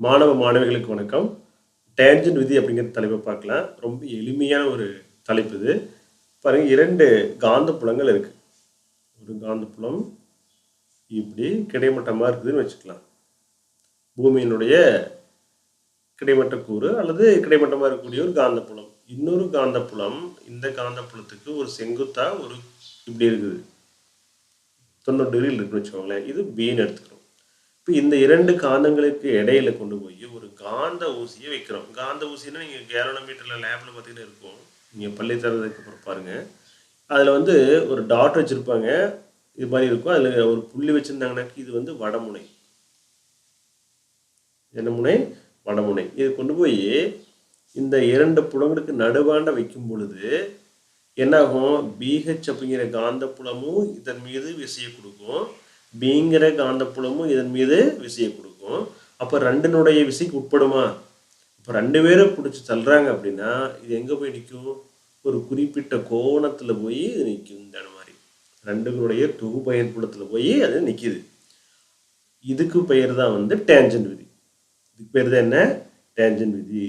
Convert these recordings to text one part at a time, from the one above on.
மாணவ மாணவிகளுக்கு வணக்கம். டேன்ஜென்ட் விதி அப்படிங்கிற தலைப்பை பார்க்கலாம். ரொம்ப எளிமையான ஒரு தலைப்பு இது. பாருங்க, 2 காந்தப்புலங்கள் இருக்கு. ஒரு காந்தப்புலம் இப்படி கிடைமட்டமா இருக்குதுன்னு வச்சுக்கலாம். பூமியினுடைய கிடைமட்ட கூறு அல்லது கிடைமட்டமா இருக்கக்கூடிய ஒரு காந்தப்புலம். இன்னொரு காந்தப்புலம் இந்த காந்தப்புலத்துக்கு ஒரு செங்குத்தா ஒரு இப்படி இருக்குது. 90 டிகிரியில் இருக்குன்னு வச்சுக்கோங்களேன். இது Bன்னு எடுத்துக்கிறோம். இப்போ இந்த 2 காந்தங்களுக்கு இடையில கொண்டு போய் ஒரு காந்த ஊசியை வைக்கிறோம். காந்த ஊசின்னா நீங்கள் கேலோனோமீட்டரில் லேபில் பார்த்தீங்கன்னா இருக்கும். நீங்கள் பள்ளி தரதுக்கு அப்புறம் பாருங்கள். அதில் வந்து ஒரு டாட் வச்சுருப்பாங்க. இது மாதிரி இருக்கும். அதில் ஒரு புள்ளி வச்சுருந்தாங்கனாக்கி இது வந்து வடமுனை. என்ன முனை? வடமுனை. இது கொண்டு போய் இந்த 2 புலங்களுக்கு நடுவாண்ட வைக்கும் பொழுது என்னாகும்? BH அப்படிங்கிற காந்தப்புலமும் இதன் மீது விசையை கொடுக்கும். பிங்கிற காந்தப்புலமும் இதன் மீது விசையை கொடுக்கும். அப்போ ரெண்டினுடைய விசைக்கு உட்படுமா? இப்போ 2 பேரும் பிடிச்சி தள்ளுறாங்க அப்படின்னா இது எங்கே போய் நிற்கும்? ஒரு குறிப்பிட்ட கோணத்தில் போய் இது நிற்கும். இந்த மாதிரி 2னுடைய தொகுபயன் புலத்தில் போய் அது நிற்கிது. இதுக்கு பெயர் தான் வந்து டேன்ஜென்ட் விதி. இதுக்கு பேர் தான் என்ன? டேன்ஜென்ட் விதி.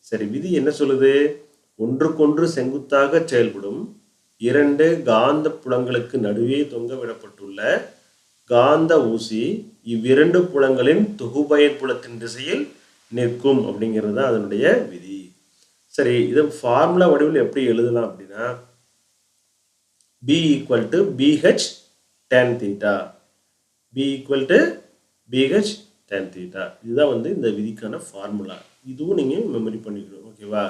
சரி, விதி என்ன சொல்லுது? ஒன்றுக்கொன்று செங்குத்தாக செயல்படும் 2 காந்த புலங்களுக்கு நடுவே தொங்க விடப்பட்டுள்ள காந்த ஊசி இவ்விரண்டு புலங்களின் தொகுபயன் புலத்தின் திசையில் நிற்கும் அப்படிங்கிறது தான் அதனுடைய விதி. சரி, இதை ஃபார்முலா வடிவில் எப்படி எழுதலாம் அப்படின்னா B = BH tan theta. B = BH tan theta. இதுதான் வந்து இந்த விதிக்கான ஃபார்முலா. இதுவும் நீங்கள் மெமரி பண்ணிக்கணும். ஓகேவா?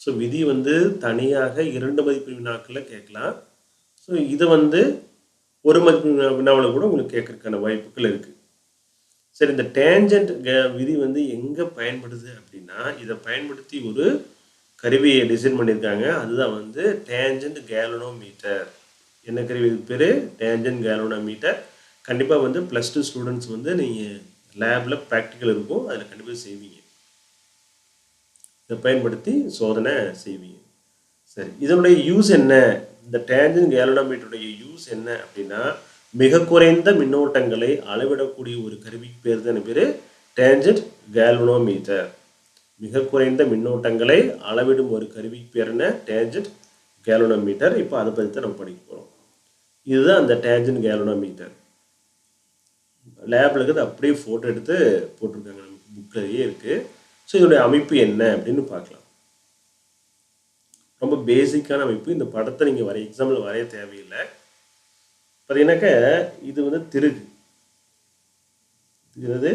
ஸோ விதி வந்து தனியாக 2 மதிப்பு வினாக்களில் கேட்கலாம். ஸோ இதை வந்து ஒரு மதிப்பு வினாவில் கூட உங்களுக்கு கேட்கறதுக்கான வாய்ப்புகள் இருக்குது. சரி, இந்த டேன்ஜென்ட் விதி வந்து எங்கே பயன்படுது அப்படின்னா இதை பயன்படுத்தி ஒரு கருவியை டிசைன் பண்ணியிருக்காங்க. அதுதான் வந்து டேன்ஜென்ட் கேலோனோமீட்டர். என்ன கருவி? இது பேர் டேன்ஜென்ட் கேலோனோமீட்டர். கண்டிப்பாக வந்து +2 ஸ்டூடெண்ட்ஸ் வந்து நீங்கள் லேபில் ப்ராக்டிக்கல் இருக்கும், அதில் கண்டிப்பாக செய்வீங்க. இதை பயன்படுத்தி சோதனை செய்வீங்க. சரி, இதனுடைய யூஸ் என்ன? இந்த டேன்ஜென்ட் கேலோனோமீட்டருடைய யூஸ் என்ன அப்படின்னா மிக குறைந்த மின்னோட்டங்களை அளவிடக்கூடிய ஒரு கருவிக்கு பேர் தான் பேர் டேன்ஜென்ட் கேலோனோமீட்டர். மிக குறைந்த மின்னோட்டங்களை அளவிடும் ஒரு கருவிக்கு பேர் என்ன? Tangent galvanometer. இப்போ அதை பற்றி தான் நம்ம படிக்க போகிறோம். இதுதான் அந்த டேன்ஜென்ட் கேலோனோமீட்டர். லேபில் இருக்கிறது அப்படியே ஃபோட்டோ எடுத்து போட்டிருக்காங்க, நமக்கு புக்கிலேயே இருக்குது. ஸோ இதனுடைய அமைப்பு என்ன அப்படின்னு பார்க்கலாம். ரொம்ப பேசிக்கான அமைப்பு. இந்த படத்தை நீங்கள் எக்ஸாம்பிள் வரைய தேவையில்லை. பார்த்தீங்கன்னாக்க இது வந்து திருகு. இது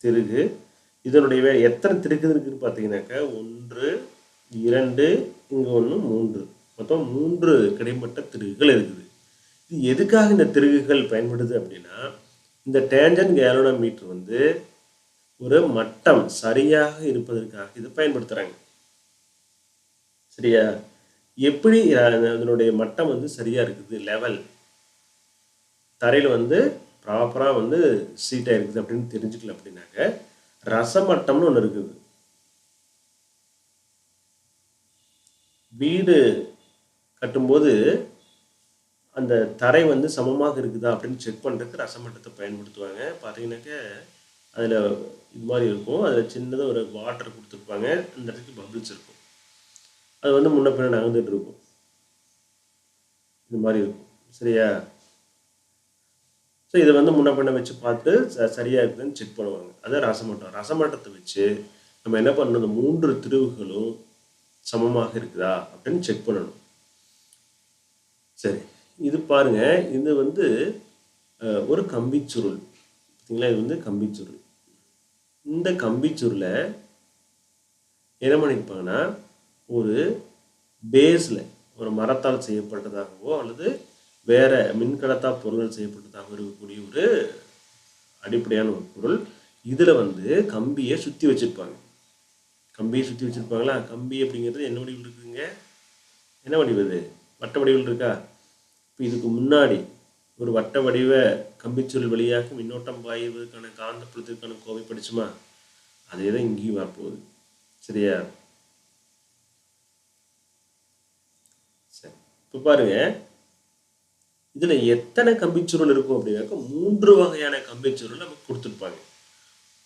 திருகு. இதனுடைய எத்தனை திருகு இருக்குதுன்னு பார்த்தீங்கன்னாக்கா 1 2 இங்கே 1 3 மொத்தம் 3 கிடைமட்ட திருகுகள் இருக்குது. இது எதுக்காக இந்த திருகுகள் பயன்படுது அப்படின்னா இந்த டேன்ஜென்ட் கேலோனோமீட்டர் வந்து ஒரு மட்டம் சரியாக இருப்பதற்காக இதை பயன்படுத்துகிறாங்க. சரியா? எப்படி அதனுடைய மட்டம் வந்து சரியாக இருக்குது, லெவல் தரையில் வந்து ப்ராப்பராக வந்து சீட்டாக இருக்குது அப்படின்னு தெரிஞ்சுக்கல அப்படின்னாக்க ரசமட்டம்னு ஒன்று இருக்குது. வீடு கட்டும்போது அந்த தரை வந்து சமமாக இருக்குதா அப்படின்னு செக் பண்ணுறதுக்கு ரசமட்டத்தை பயன்படுத்துவாங்க. பார்த்தீங்கன்னாக்க அதில் இது மாதிரி இருக்கும். அதில் சின்னதாக ஒரு வாட்டர் கொடுத்துருப்பாங்க. அந்த இடத்துக்கு பபிள்ஸ் இருக்கும். அது வந்து முன்ன பின்ன நகர்ந்துட்டு இருக்கும். இது மாதிரி இருக்கும். சரியா? ஸோ இதை வந்து முன்ன பின்ன வச்சு பார்த்து சரியாக இருக்குதுன்னு செக் பண்ணுவாங்க. அதான் ரசமட்டம். ரசமட்டத்தை வச்சு நம்ம என்ன பண்ணணும்? 3 திருவுகளும் சமமாக இருக்குதா அப்படின்னு செக் பண்ணணும். சரி, இது பாருங்க. இது வந்து ஒரு கம்பிச்சுருள். பார்த்தீங்களா? இது வந்து கம்பிச்சுருள். இந்த கம்பிச்சுருளை என்ன பண்ணியிருப்பாங்கன்னா ஒரு பேஸில் ஒரு மரத்தால் செய்யப்பட்டதாகவோ அல்லது வேற மின்கடத்தா பொருள்கள் செய்யப்பட்டதாக இருக்கக்கூடிய ஒரு அடிப்படையான ஒரு பொருள். இதில் வந்து கம்பியை சுற்றி வச்சுருப்பாங்க. கம்பியை சுற்றி வச்சுருப்பாங்களா? கம்பி அப்படிங்கிறது என்ன வடிவில் இருக்குதுங்க? என்ன வடிவு? இது வட்ட வடிவில் இருக்கா? இப்போ இதுக்கு முன்னாடி ஒரு வட்ட வடிவ கம்பிச்சுருள் வழியாக மின்னோட்டம் பாய்வதற்கான காந்தப்புலத்திற்கான கோவை படிச்சுமா? அதே தான் இங்கேயும் வரப்போகுது. சரியா? சரி, இப்போ பாருங்க, இதில் எத்தனை கம்பிச்சுருள் இருக்கும் அப்படின்னாக்கா 3 வகையான கம்பிச்சுருள் நமக்கு கொடுத்துருப்பாங்க.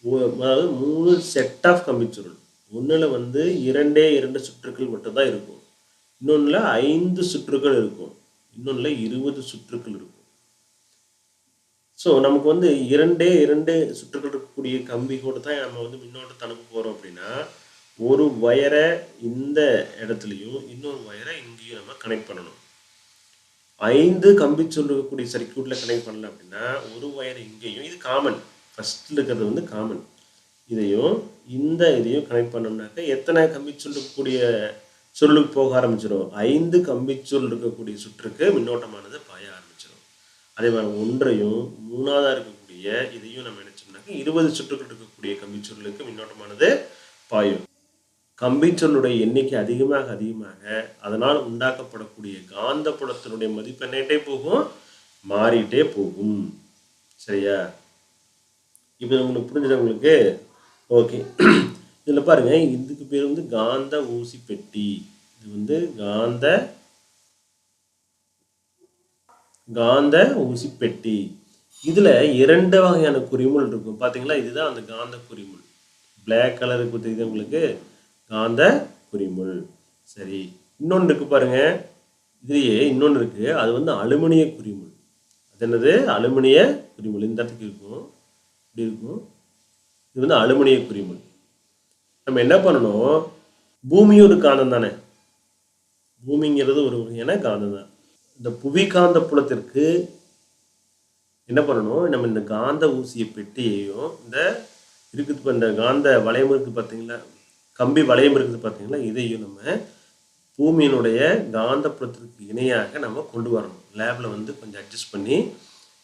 அதாவது 3 செட் ஆஃப் கம்பிச்சுருள். ஒன்றில் வந்து 2 சுற்றுக்கள் மட்டும்தான் இருக்கும். இன்னொன்றில் 5 சுற்றுக்கள் இருக்கும். இன்னொன்றில் 20 சுற்றுக்கள் இருக்கும். ஸோ நமக்கு வந்து 2 சுற்றுக்கள் இருக்கக்கூடிய கம்பி கூட தான் நம்ம வந்து மின்னோட்டத்தை அனுப்ப போகிறோம் அப்படின்னா, ஒரு வயரை இந்த இடத்துலையும் இன்னொரு வயரை இங்கேயும் நம்ம கனெக்ட் பண்ணணும். 5 கம்பிச்சுருள் இருக்கக்கூடிய சர்க்கியூட்டில் கனெக்ட் பண்ணல அப்படின்னா, ஒரு வயர் இங்கேயும், இது காமன், ஃபஸ்ட்டில் இருக்கிறது வந்து காமன், இதையும் இதையும் கனெக்ட் பண்ணோம்னாக்க எத்தனை கம்பிச்சுருள் இருக்கக்கூடிய சுருளுக்கு போக ஆரம்பிச்சிடும்? 5 கம்பிச்சுருள் இருக்கக்கூடிய சுற்றுக்கு மின்னோட்டமானது பாய ஆரம்பிச்சிடும். அதே மாதிரி ஒன்றையும் 3ஆவதாக இருக்கக்கூடிய இதையும் நம்ம நினைச்சோம்னாக்க 20 சுற்றுக்கள் இருக்கக்கூடிய கம்பிச்சுருளுக்கு மின்னோட்டமானது பாயும். கம்பிச்சுருளுடைய எண்ணிக்கை அதிகமாக அதனால் உண்டாக்கப்படக்கூடிய காந்த புலத்தினுடைய மதிப்பு என்னட்டே போகும், மாறிட்டே போகும். சரியா? இப்போ உங்களுக்கு புரிஞ்சுது உங்களுக்கு? ஓகே. இதில் பாருங்க, இதுக்கு பேர் வந்து காந்த ஊசி பெட்டி. இது வந்து காந்த ஊசி பெட்டி. இதுல 2 வகையான குறிமுள் இருக்கும். பாத்தீங்களா? இதுதான் அந்த காந்த குறிமுள். பிளாக் கலருக்கு தெரியுது உங்களுக்கு, காந்த குறிமுள். சரி, இன்னொன்று இருக்கு பாருங்க, இதுலயே இன்னொன்று இருக்கு, அது வந்து அலுமினிய குறிமுள். அது என்னது? அலுமினிய குறிமுள். இந்த இடத்துக்கு இருக்கும், இப்படி இருக்கும். இது வந்து அலுமினிய குறிமுள். நம்ம என்ன பண்ணணும், பூமியும் ஒரு காந்தம் தானே, பூமிங்கிறது ஒரு வகையான காந்தம் தான். இந்த புவி காந்த புலத்திற்கு என்ன பண்ணணும், நம்ம இந்த காந்த ஊசிய பெட்டியையும் இந்த இருக்குது, இப்போ இந்த காந்த வளையம் இருக்குது பார்த்தீங்களா, கம்பி வளையம் இருக்குது பார்த்தீங்களா, இதையும் நம்ம பூமியினுடைய காந்த புலத்திற்கு இணையாக நம்ம கொண்டு வரணும். லேபில் வந்து கொஞ்சம் அட்ஜஸ்ட் பண்ணி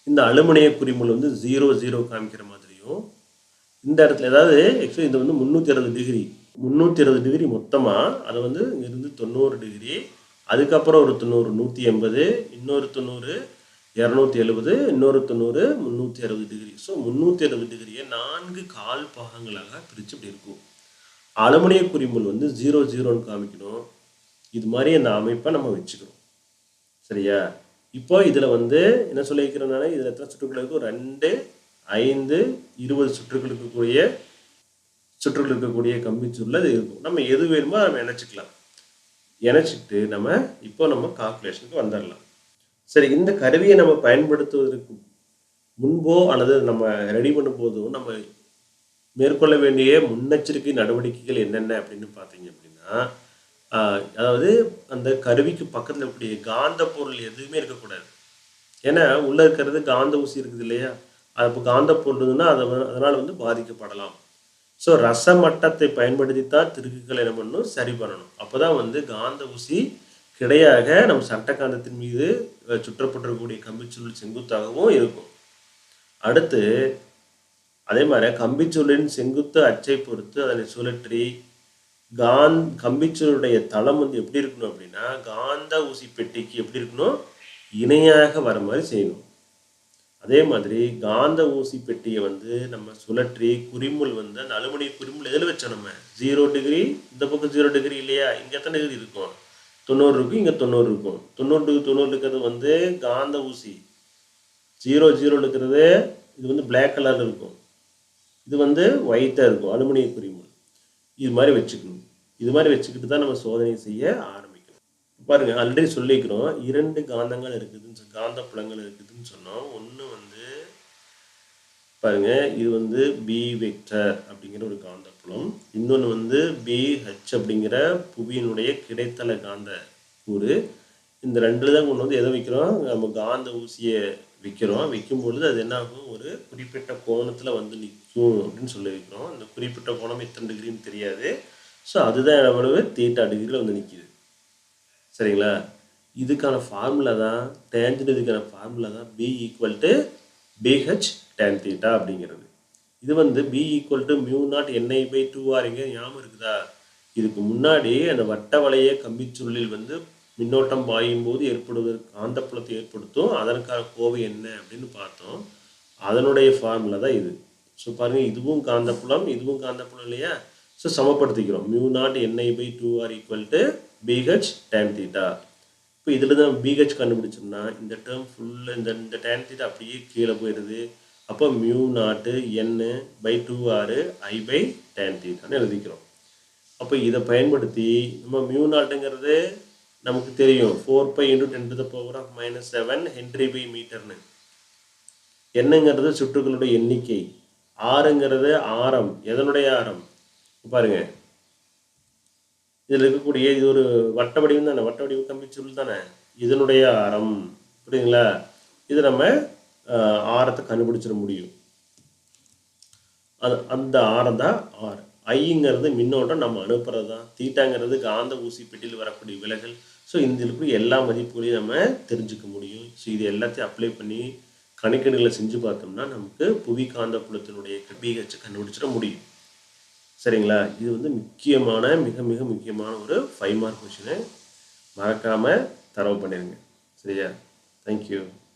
இந்த அலுமினிய குறிமுள் வந்து 0 காமிக்கிற மாதிரியும், இந்த இடத்துல ஏதாவது ஆக்சுவலி இது வந்து 360 டிகிரி மொத்தமாக, அதை வந்து இருந்து 90 டிகிரி, அதுக்கப்புறம் ஒரு 90 180, இன்னொரு 90 270, இன்னொரு 90 360 டிகிரி. ஸோ 360 டிகிரியை 4 கால் பாகங்களாக பிரித்து இப்படி இருக்கும். அலுமினிய குறிமுள் வந்து 0 காமிக்கணும். இது மாதிரி அந்த அமைப்பை நம்ம வச்சுக்கிறோம். சரியா? இப்போ இதில் வந்து என்ன சொல்லிக்கிறதுனால, இதில் எத்தனை சுற்றுக்கள் இருக்கும்? 2, 5, 20 சுற்றுக்கள் இருக்கக்கூடிய கம்பிச்சுருள் அது இருக்கும். நம்ம எது வேணுமோ நம்ம இணைச்சிட்டு நம்ம கால்குலேஷனுக்கு வந்துடலாம். சரி, இந்த கருவியை நம்ம பயன்படுத்துவதற்கு முன்போ அல்லது நம்ம ரெடி பண்ணும் போதோ நம்ம மேற்கொள்ள வேண்டிய முன்னெச்சரிக்கை நடவடிக்கைகள் என்னென்ன அப்படின்னு பார்த்தீங்க அப்படின்னா, அதாவது அந்த கருவிக்கு பக்கத்தில் இருக்கக்கூடிய காந்த பொருள் எதுவுமே இருக்கக்கூடாது. ஏன்னா உள்ளே இருக்கிறது காந்த ஊசி இருக்குது இல்லையா, அது இப்போ காந்த பொருள் இருந்ததுன்னா அதனால் வந்து பாதிக்கப்படலாம். ஸோ ரச மட்டத்தை பயன்படுத்தி தான் திருகுகளை என்ன பண்ணணும், சரி பண்ணணும். அப்போ தான் வந்து காந்த ஊசி கிடையாக நம்ம சட்ட காந்தத்தின் மீது சுற்றப்பட்டிருக்கக்கூடிய கம்பிச்சுருள் செங்குத்தாகவும் இருக்கும். அடுத்து அதே மாதிரி கம்பிச்சுருளின் செங்குத்து அச்சை பொறுத்து அதனை சுழற்றி கம்பிச்சுருளுடைய தளம் வந்து எப்படி இருக்கணும் அப்படின்னா, காந்த ஊசி பெட்டிக்கு எப்படி இருக்கணும், இணையாக வர மாதிரி செய்யணும். அதே மாதிரி காந்த ஊசி பெட்டியை வந்து நம்ம சுழற்றி குறிமுள் வந்து அந்த அலுமினிய குறிமுள் எதில் வச்சோம், நம்ம 0 டிகிரி, இந்த பக்கம் 0 டிகிரி இல்லையா, இங்கே எத்தனை டிகிரி இருக்கும், 90 இருக்கும், இங்கே 90 இருக்கும். 90 இருக்கிறது வந்து காந்த ஊசி, 0 இருக்கிறது இது வந்து பிளாக் கலரில் இருக்கும், இது வந்து ஒயிட்டாக இருக்கும் அலுமினிய குறிமுள். இது மாதிரி வச்சுக்கணும். இது மாதிரி வச்சுக்கிட்டு தான் நம்ம சோதனை செய்ய ஆரம்பிக்கணும். பாருங்க, ஆல்ரெடி சொல்லிக்கிறோம், 2 காந்தங்கள் இருக்குதுன்னு, காந்த புலங்கள் இருக்குதுன்னு சொன்னோம். ஒன்று வந்து பாருங்க, இது வந்து பி வெக்டர் அப்படிங்கிற ஒரு காந்த புலம், இன்னொன்று வந்து பிஹெச் அப்படிங்கிற புவியினுடைய கிடைத்தல காந்த கூறு. இந்த ரெண்டுல தான் கொண்டு வந்து எதை வைக்கிறோம், நம்ம காந்த ஊசியை வைக்கும் பொழுது அது என்ன ஆகும், ஒரு குறிப்பிட்ட கோணத்தில் வந்து நிற்கும் அப்படின்னு சொல்லி வைக்கிறோம். இந்த குறிப்பிட்ட கோணம் எத்தனை டிகிரின்னு தெரியாது. ஸோ அதுதான் எவ்வளவு, தீட்டா டிகிரியில் வந்து நிற்கிது. சரிங்களா? இதுக்கான ஃபார்முலா தான் டேஞ்சன்ட், இதுக்கான ஃபார்முலா தான் P equal to pH tan theta அப்படிங்கிறது. இது வந்து பி ஈக்குவல் டு μ0 ni/2r. இங்கே ஞாபகம் இருக்குதா? இதுக்கு முன்னாடி அந்த வட்ட வளைய கம்பிச்சுருளில் வந்து மின்னோட்டம் பாயும் போது ஏற்படுவதற்கு காந்தப்புலத்தை ஏற்படுத்தும், அதற்கான கோவை என்ன அப்படின்னு பார்த்தோம். அதனுடைய ஃபார்முலா தான் இது. ஸோ பாருங்கள், இதுவும் காந்தப்புலம், இதுவும் காந்தப்புலம் இல்லையா? ஸோ சமப்படுத்திக்கிறோம். μ0 ni/2r equal to pH tan theta. இப்போ இதில் தான் பிஹெச் கண்டுபிடிச்சோம்னா இந்த டேர்ம் ஃபுல்லாக இந்த டேன் தீட்டா அப்படியே கீழே போயிடுது. அப்போ மியூ நாட்டு n/2r I/tan தீட்டான்னு எழுதிக்கிறோம். அப்போ இதை பயன்படுத்தி நம்ம மியூ நாட்டுங்கிறது நமக்கு தெரியும் 4π × 10⁻⁻7 H/m. என்னங்கிறது சுற்றுகளுடைய எண்ணிக்கை, ஆறுங்கிறது ஆரம். எதனுடைய ஆரம் பாருங்க, இதில் இருக்கக்கூடிய இது ஒரு வட்ட வடிவம் தானே, வட்ட வடிவ கம்பி சுருள் தானே, இதனுடைய ஆரம். புரியுதுங்களா? இது நம்ம ஆரத்தை கண்டுபிடிச்சிட முடியும். அந்த ஆரம் தான் ஆர். ஐங்கிறது மின்னோட்டம் நம்ம அனுப்புறது தான். தீட்டாங்கிறது காந்த ஊசி பெட்டியில் வரக்கூடிய விலகல். ஸோ இந்த இருக்கக்கூடிய எல்லா மதிப்புகளையும் நம்ம தெரிஞ்சுக்க முடியும். ஸோ இது எல்லாத்தையும் அப்ளை பண்ணி கணக்கீடுகளை செஞ்சு பார்த்தோம்னா நமக்கு புவி காந்த புலத்தினுடைய பிஹெச் கண்டுபிடிச்சிட முடியும். சரிங்களா? இது முக்கியமான மிக மிக முக்கியமான ஒரு 5 மார்க் கொஷினு. மறக்காமல் தரவு பண்ணிடுங்க. சரியா? தேங்க்யூ.